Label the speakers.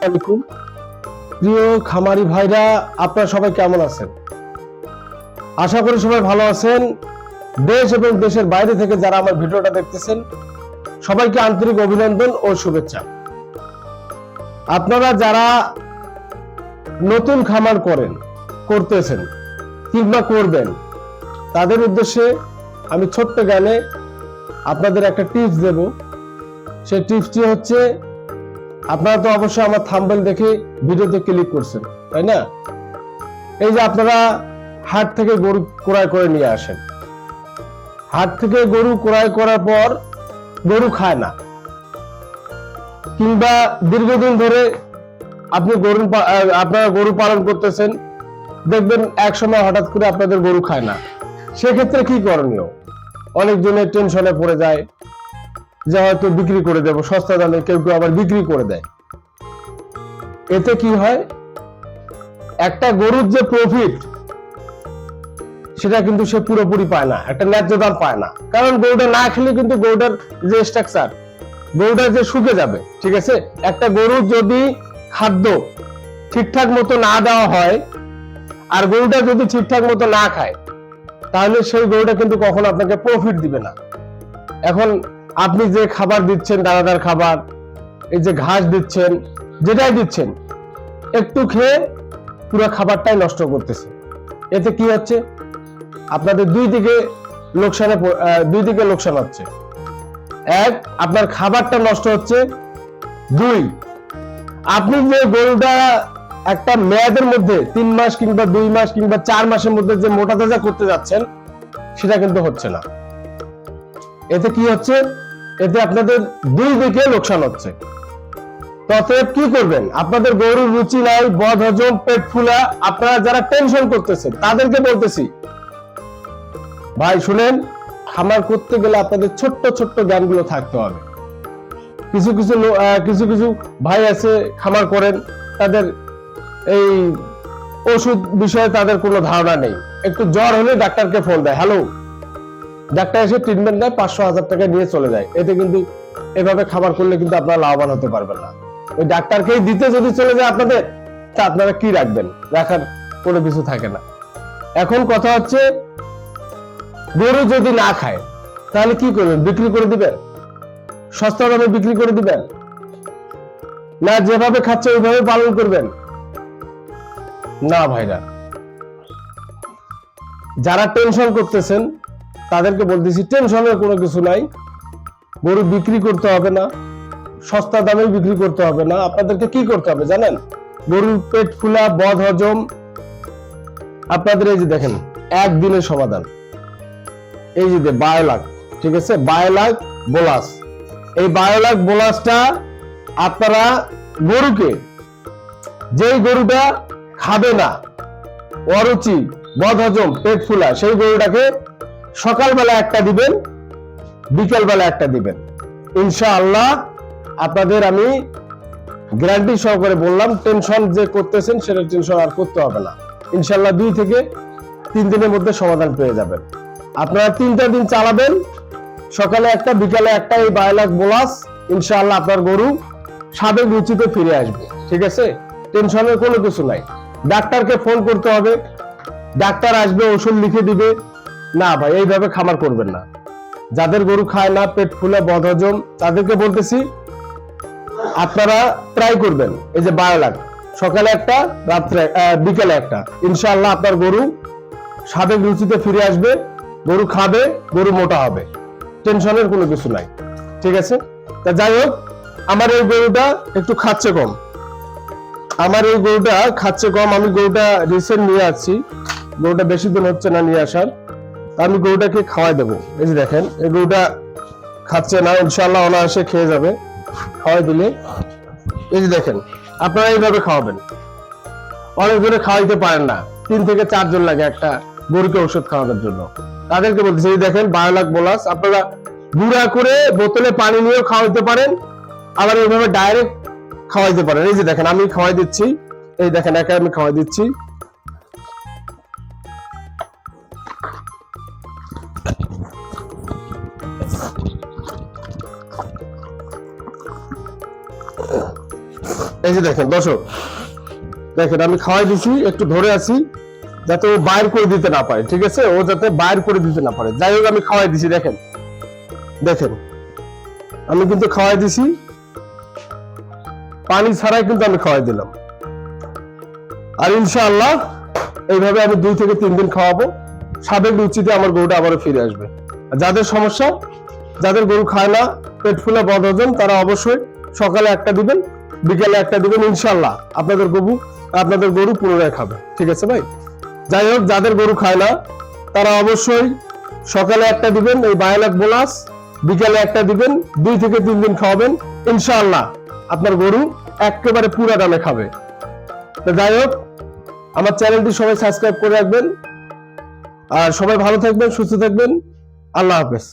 Speaker 1: আলাইকুম প্রিয় খামারি ভাইরা, আপনারা সবাই কেমন আছেন? আশা করি সবাই ভালো আছেন। দেশ এবং দেশের বাইরে থেকে যারা আমার ভিডিওটা দেখতেছেন সবাইকে আন্তরিক অভিনন্দন ও শুভেচ্ছা। আপনারা যারা নতুন খামার করতেছেন কিংবা করবেন, তাদের উদ্দেশ্যে আমি ছোট্ট জ্ঞানে আপনাদের একটা টিপস দেব। সেই টিপসটি হচ্ছে, আপনারা তো অবশ্যই আমার থাম্বনেল দেখে ভিডিওতে ক্লিক করছেন, তাই না? এই যে আপনারা হাট থেকে গরু ক্রয় করে নিয়ে আসেন, হাট থেকে গরু ক্রয় করার পর গরু খায় না, কিংবা দীর্ঘদিন ধরে আপনারা গরু পালন করতেছেন, দেখবেন এক সময় হঠাৎ করে আপনাদের গরু খায় না। সেক্ষেত্রে কি করণীয়? অনেকজনের টেনশনে পড়ে যায় যে হয়তো বিক্রি করে দেবো সস্তা দামে, কেউ কেউ আবার বিক্রি করে দেয়। এতে কি হয়, একটা গরুর যে প্রফিট সেটা কিন্তু সে পুরোপুরি পায় না, একটা ন্যায্য দাম পায় না। কারণ গরুটা না খেলে কিন্তু গরুটার যে স্ট্রাকচার, গরুটা যে শুকে যাবে, ঠিক আছে? একটা গরুর যদি খাদ্য ঠিকঠাক মতো না দেওয়া হয় আর গরুটা যদি ঠিকঠাক মতো না খায়, তাহলে সেই গরুটা কিন্তু কখনো আপনাকে প্রফিট দিবে না। এখন আপনি যে খাবার দিচ্ছেন, দানাদার খাবার, এই যে ঘাস দিচ্ছেন, যেটাই দিচ্ছেন, একটু খেয়ে পুরো খাবারটাই নষ্ট করতেছে। এতে কি হচ্ছে, আপনাদের দুই দিকে লোকসান হচ্ছে। এক, আপনার খাবারটা নষ্ট হচ্ছে। দুই, আপনি যে গরুটা একটা মেয়াদের মধ্যে 3 মাস কিংবা 2 মাস কিংবা 4 মাসের মধ্যে যে মোটা তাজা করতে যাচ্ছেন, সেটা কিন্তু হচ্ছে না। এতে কি হচ্ছে, এতে আপনাদের দুই দিকে লোকসান হচ্ছে। অতএব কি করবেন? আপনাদের গরুর রুচি নাই, বদহজম, পেট ফুলা, আপনারা যারা টেনশন করতেছেন তাদেরকে বলতেছি, ভাই শুনেন, খামার করতে গেলে আপনাদের ছোট্ট ছোট্ট জ্ঞানগুলো থাকতে হবে। কিছু কিছু ভাই আছে খামার করেন, তাদের এই ওষুধ বিষয়ে তাদের কোনো ধারণা নেই। একটু জ্বর হলে ডাক্তারকে ফোন দেয়, হ্যালো, ডাক্তার এসে ট্রিটমেন্ট দেয়, 500-1000 টাকা নিয়ে চলে যায়। এতে কিন্তু এভাবে খাবার করলে কিন্তু আপনারা লাভবান হতে পারবেন না। ওই ডাক্তারকেই দিতে যদি চলে যায় আপনাদের, তা আপনারা কি রাখবেন? রাখার কোনো কিছু থাকে না। এখন কথা হচ্ছে, গরু যদি না খায় তাহলে কি করবেন? বিক্রি করে দিবেন? সস্তা দামে বিক্রি করে দিবেন? না যেভাবে খাচ্ছে ওইভাবে পালন করবেন? না ভাইরা, যারা টেনশন করতেছেন তাদেরকে বলতেছি, টেনশনের কোনো কিছু নাই। গরু বিক্রি করতে হবে না, সস্তা দামে বিক্রি করতে হবে না। আপনাদেরকে কি করতে হবে জানেন? গরুর পেট ফুলা, বদহজম, আপনাদের এই যে দেখেন একদিনের সমাধান, এই যে বায়োলাক, ঠিক আছে, বায়োলাক বোলাস। এই বায়োলাক বোলাসটা আপনারা গরুকে, যেই গরুটা খাবে না, অরুচি, বদহজম, পেট ফুলা, সেই গরুটাকে সকালবেলা একটা দিবেন, বিকেলবেলা একটা দিবেন। ইনশাআল্লাহ আপনাদের আমি গ্যারান্টি সহকারে বললাম, টেনশন যে করতেছেন সেটা টেনশন আর করতে হবে না। ইনশাআল্লাহ 2 থেকে 3 দিনের মধ্যে সমাধান পেয়ে যাবেন। আপনারা 3টা দিন চালাবেন, সকালে একটা, বিকালে একটা, এই বায়োলাক বোলাস। ইনশাআল্লাহ আপনার গরু স্বাভাবিক রুচিতে ফিরে আসবে, ঠিক আছে? টেনশনের কোনো কিছু নাই। ডাক্তারকে ফোন করতে হবে, ডাক্তার আসবে, ওষুধ লিখে দিবে না। ভাই এইভাবে খামার করবেন না। যাদের গরু খায় না, পেট ফুলে, বদহজম, তাদেরকে বলতেছি আপনারা ট্রাই করবেন এই যে বায়োলাক, সকালে একটা, বিকালে একটা। ইনশাআল্লাহ আপনার গরু স্বাভাবিক রুচিতে ফিরে আসবে, গরু খাবে, গরু মোটা হবে। টেনশনের কোনো কিছু নাই, ঠিক আছে? তা যাই হোক, আমার এই গরুটা একটু খাচ্ছে কম, আমি গরুটা রিসেন্ট নিয়ে আসছি, গরুটা বেশি দিন হচ্ছে না নিয়ে আসার। আমি গরুটাকে খাওয়াই দেবো। এই যে দেখেন, এই গরুটা খাচ্ছে না, ইনশাআল্লাহ অনায়াসে খেয়ে যাবে খাওয়াই দিলে। এই যে দেখেন, আপনারা এইভাবে খাওয়াবেন। অনেকজনে খাওয়াইতে পারেন না, 3 থেকে 4 জন লাগে একটা গরুকে ওষুধ খাওয়ানোর জন্য। তাদেরকে বলতেছি, এই দেখেন বায়োলাক বোলাস, আপনারা গুঁড়া করে বোতলে পানি নিয়েও খাওয়াইতে পারেন, আবার এইভাবে ডাইরেক্ট খাওয়াইতে পারেন। এই যে দেখেন, আমি খাওয়াই দিচ্ছি, এই দেখেন একা আমি খাওয়াই দিচ্ছি। এই যে দেখেন দর্শক, দেখেন আমি খাওয়াই দিছি, একটু ধরে আছি যাতে ও বাইর করে দিতে না পারে, ঠিক আছে, ও যাতে বাইর করে দিতে না পারে। যাই হোক আমি খাওয়াই দিছি, দেখেন দেখেন আমি কিন্তু খাওয়াই দিছি, পানি ছাড়াই কিন্তু আমি খাওয়াই দিলাম। আর ইনশাআল্লাহ এইভাবে আমি 2 থেকে 3 দিন খাওয়াবো, স্বাদের রুচিতে আমার গরুটা আবারও ফিরে আসবে। যাদের সমস্যা, যাদের গরু খায় না, পেট ফুলে বদহজম, তারা অবশ্যই সকালে একটা দিবেন, বিকেলে একটা দিবেন, ইনশাআল্লাহ আপনাদের গরু পুনরায় খাবে, ঠিক আছে ভাই। যাই হোক, যাদের গরু খায় না তারা অবশ্যই সকালে একটা দিবেন এই বায়োলাক বোনাস, বিকেলে একটা দিবেন, 2 থেকে 3 দিন খাওয়াবেন, ইনশাআল্লাহ আপনার গরু একেবারে পুরা দামে খাবে। তো যাই হোক, আমার চ্যানেলটি সবাই সাবস্ক্রাইব করে রাখবেন, আর সবাই ভালো থাকবেন, সুস্থ থাকবেন। আল্লাহ হাফেজ।